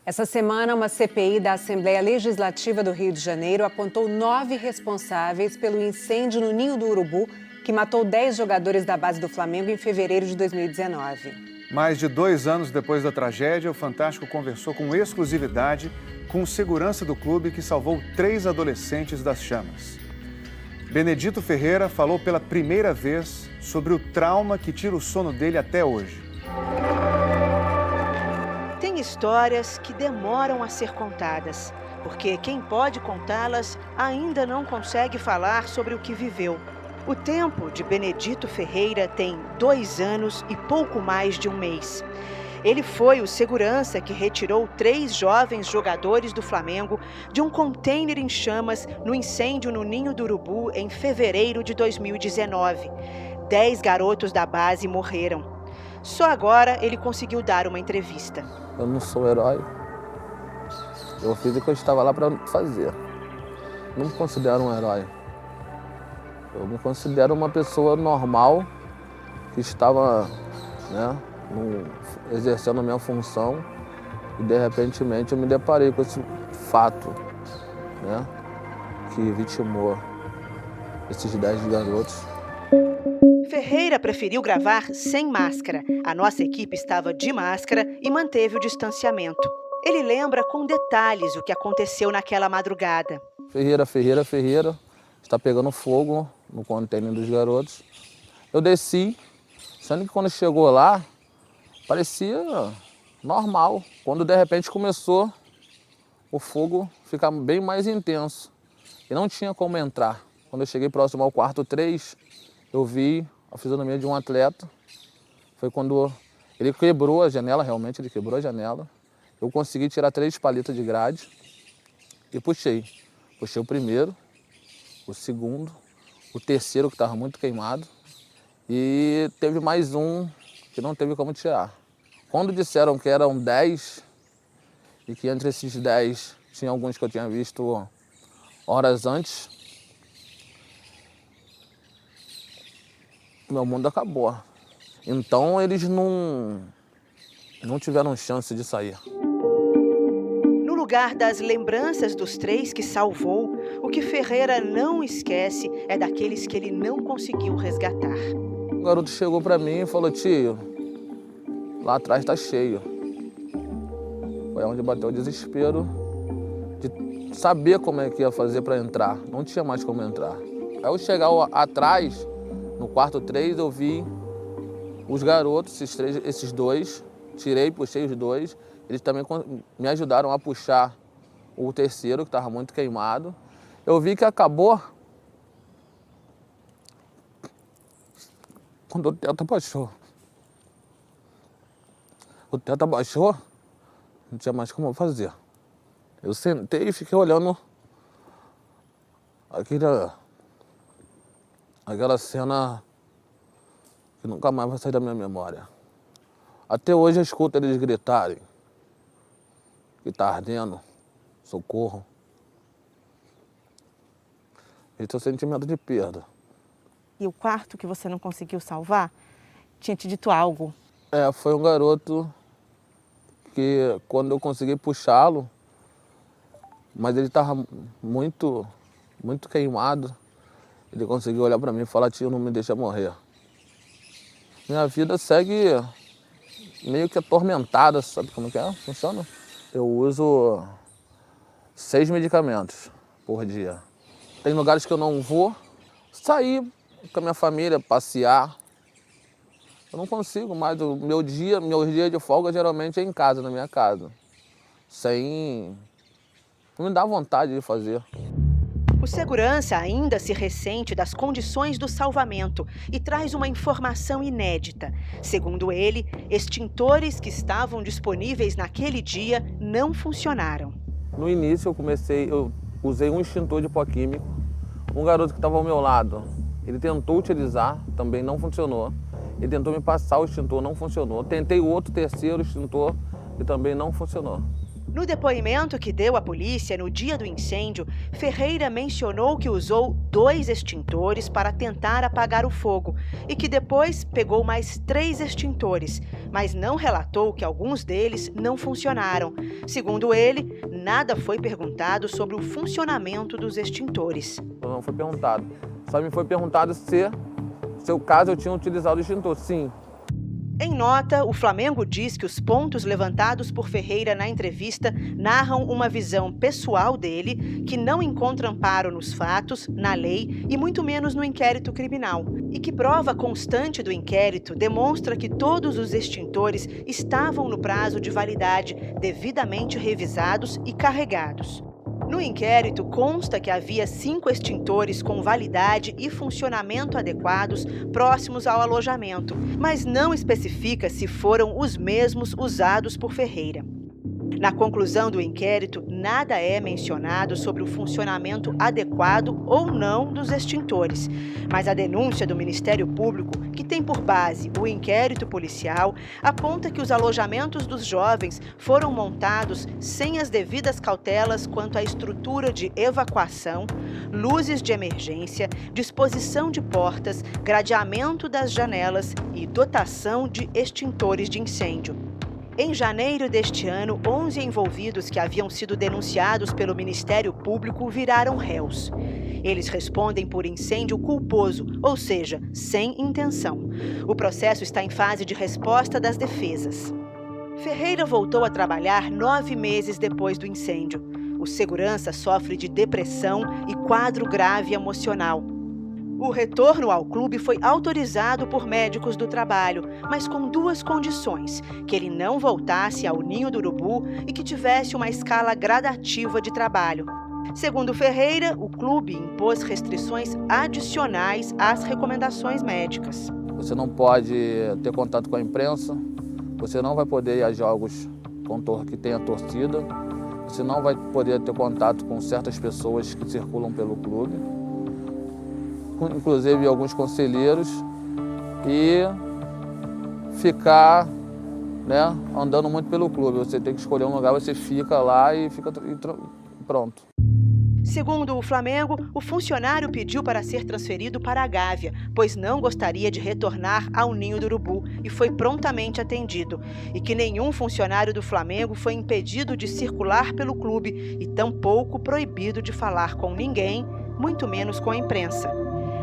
Essa semana, uma CPI da Assembleia Legislativa do Rio de Janeiro apontou 9 responsáveis pelo incêndio no Ninho do Urubu, que matou 10 jogadores da base do Flamengo em fevereiro de 2019. Mais de 2 anos depois da tragédia, o Fantástico conversou com exclusividade com o segurança do clube que salvou 3 adolescentes das chamas. Benedito Ferreira falou pela primeira vez sobre o trauma que tira o sono dele até hoje. Tem histórias que demoram a ser contadas, porque quem pode contá-las ainda não consegue falar sobre o que viveu. O tempo de Benedito Ferreira tem 2 anos e pouco mais de um mês. Ele foi o segurança que retirou 3 jovens jogadores do Flamengo de um container em chamas no incêndio no Ninho do Urubu em fevereiro de 2019. 10 garotos da base morreram. Só agora ele conseguiu dar uma entrevista. Eu não sou herói. Eu fiz o que eu estava lá para fazer. Não me considero um herói. Eu me considero uma pessoa normal que estava, exercendo a minha função e, de repente, eu me deparei com esse fato, que vitimou esses 10 garotos. Ferreira preferiu gravar sem máscara. A nossa equipe estava de máscara e manteve o distanciamento. Ele lembra com detalhes o que aconteceu naquela madrugada. Ferreira, está pegando fogo no container dos garotos. Eu desci, sendo que quando chegou lá, parecia normal. Quando de repente começou o fogo ficar bem mais intenso. E não tinha como entrar. Quando eu cheguei próximo ao quarto 3, eu vi a fisionomia de um atleta. Foi quando ele quebrou a janela, realmente ele quebrou a janela. Eu consegui tirar 3 palitas de grade e puxei. Puxei o primeiro, o segundo, o terceiro que estava muito queimado e teve mais um que não teve como tirar. Quando disseram que eram 10 e que entre esses 10 tinha alguns que eu tinha visto horas antes, meu mundo acabou. Então eles não tiveram chance de sair. No lugar das lembranças dos 3 que salvou, o que Ferreira não esquece é daqueles que ele não conseguiu resgatar. O garoto chegou para mim e falou: tio, lá atrás está cheio. Foi onde bateu o desespero de saber como é que ia fazer para entrar. Não tinha mais como entrar. Aí eu chegar atrás, no quarto 3, eu vi os garotos, esses 2, tirei, puxei os 2. Eles também me ajudaram a puxar o terceiro, que estava muito queimado. Eu vi que acabou quando o teto abaixou. O teto abaixou, não tinha mais como fazer. Eu sentei e fiquei olhando aquela cena que nunca mais vai sair da minha memória. Até hoje eu escuto eles gritarem que está ardendo, socorro. Esse é o sentimento de perda. E o quarto que você não conseguiu salvar tinha te dito algo? Foi um garoto que, quando eu consegui puxá-lo, mas ele estava muito queimado, ele conseguiu olhar para mim e falar: tio, não me deixa morrer. Minha vida segue meio que atormentada, sabe como que é? Funciona? Eu uso 6 medicamentos por dia. Tem lugares que eu não vou sair com a minha família, passear. Eu não consigo mais. Meu dia de folga geralmente é em casa, na minha casa. Não me dá vontade de fazer. O segurança ainda se ressente das condições do salvamento e traz uma informação inédita. Segundo ele, extintores que estavam disponíveis naquele dia não funcionaram. No início eu usei um extintor de pó químico. Um garoto que estava ao meu lado, ele tentou utilizar, também não funcionou. Ele tentou me passar o extintor, não funcionou. Tentei outro terceiro extintor, que também não funcionou. No depoimento que deu à polícia no dia do incêndio, Ferreira mencionou que usou 2 extintores para tentar apagar o fogo e que depois pegou mais 3 extintores, mas não relatou que alguns deles não funcionaram. Segundo ele, nada foi perguntado sobre o funcionamento dos extintores. Não foi perguntado. Só me foi perguntado se o caso eu tinha utilizado o extintor. Sim. Em nota, o Flamengo diz que os pontos levantados por Ferreira na entrevista narram uma visão pessoal dele, que não encontra amparo nos fatos, na lei e muito menos no inquérito criminal, e que prova constante do inquérito demonstra que todos os extintores estavam no prazo de validade, devidamente revisados e carregados. No inquérito, consta que havia 5 extintores com validade e funcionamento adequados próximos ao alojamento, mas não especifica se foram os mesmos usados por Ferreira. Na conclusão do inquérito, nada é mencionado sobre o funcionamento adequado ou não dos extintores, mas a denúncia do Ministério Público, que tem por base o inquérito policial, aponta que os alojamentos dos jovens foram montados sem as devidas cautelas quanto à estrutura de evacuação, luzes de emergência, disposição de portas, gradeamento das janelas e dotação de extintores de incêndio. Em janeiro deste ano, 11 envolvidos que haviam sido denunciados pelo Ministério Público viraram réus. Eles respondem por incêndio culposo, ou seja, sem intenção. O processo está em fase de resposta das defesas. Ferreira voltou a trabalhar 9 meses depois do incêndio. O segurança sofre de depressão e quadro grave emocional. O retorno ao clube foi autorizado por médicos do trabalho, mas com 2 condições: que ele não voltasse ao Ninho do Urubu e que tivesse uma escala gradativa de trabalho. Segundo Ferreira, o clube impôs restrições adicionais às recomendações médicas. Você não pode ter contato com a imprensa, você não vai poder ir a jogos que tenha torcida, você não vai poder ter contato com certas pessoas que circulam pelo clube, inclusive alguns conselheiros, e ficar, andando muito pelo clube. Você tem que escolher um lugar, você fica lá e fica pronto. Segundo o Flamengo, o funcionário pediu para ser transferido para a Gávea, pois não gostaria de retornar ao Ninho do Urubu e foi prontamente atendido. E que nenhum funcionário do Flamengo foi impedido de circular pelo clube e tampouco proibido de falar com ninguém, muito menos com a imprensa.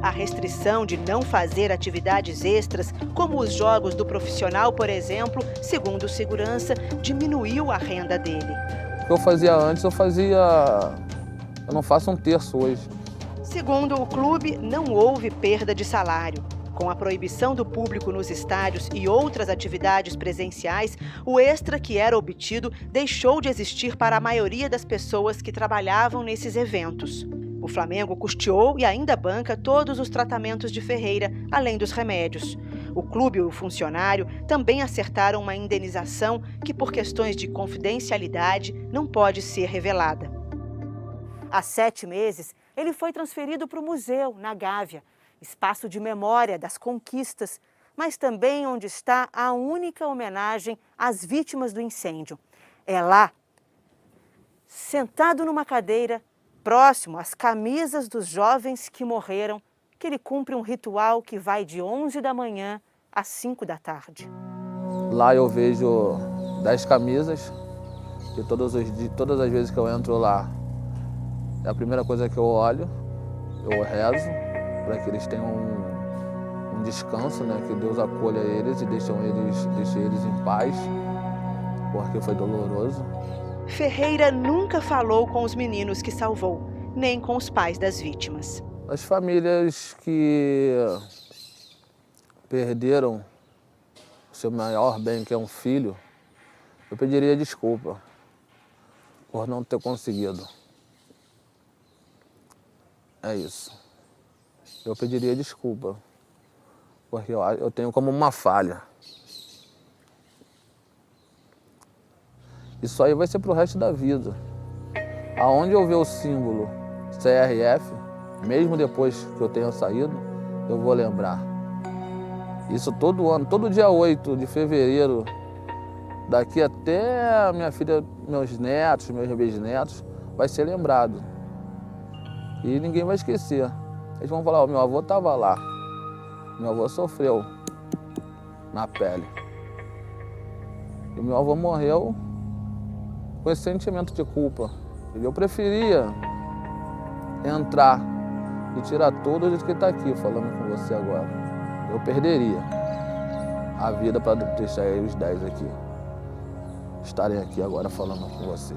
A restrição de não fazer atividades extras, como os jogos do profissional, por exemplo, segundo o segurança, diminuiu a renda dele. O que eu fazia antes, eu não faço 1/3 hoje. Segundo o clube, não houve perda de salário. Com a proibição do público nos estádios e outras atividades presenciais, o extra que era obtido deixou de existir para a maioria das pessoas que trabalhavam nesses eventos. O Flamengo custeou e ainda banca todos os tratamentos de Ferreira, além dos remédios. O clube e o funcionário também acertaram uma indenização que, por questões de confidencialidade, não pode ser revelada. Há 7 meses, ele foi transferido para o museu, na Gávea, espaço de memória das conquistas, mas também onde está a única homenagem às vítimas do incêndio. É lá, sentado numa cadeira, próximo às camisas dos jovens que morreram, que ele cumpre um ritual que vai de 11 da manhã às 5 da tarde. Lá eu vejo 10 camisas e todas as vezes que eu entro lá, é a primeira coisa que eu olho, eu rezo para que eles tenham um descanso, que Deus acolha eles e deixe eles em paz, porque foi doloroso. Ferreira nunca falou com os meninos que salvou, nem com os pais das vítimas. As famílias que perderam o seu maior bem, que é um filho, eu pediria desculpa por não ter conseguido. É isso. Eu pediria desculpa, porque eu tenho como uma falha. Isso aí vai ser pro resto da vida. Aonde eu ver o símbolo CRF, mesmo depois que eu tenha saído, eu vou lembrar. Isso todo ano, todo dia 8 de fevereiro Daqui até minha filha, meus netos, meus bisnetos, vai ser lembrado. E ninguém vai esquecer. Eles vão falar, meu avô estava lá, meu avô sofreu na pele. E meu avô morreu com esse sentimento de culpa. Eu preferia entrar e tirar tudo do jeito que está aqui falando com você agora. Eu perderia a vida para deixar os 10 aqui estarem aqui agora falando com você.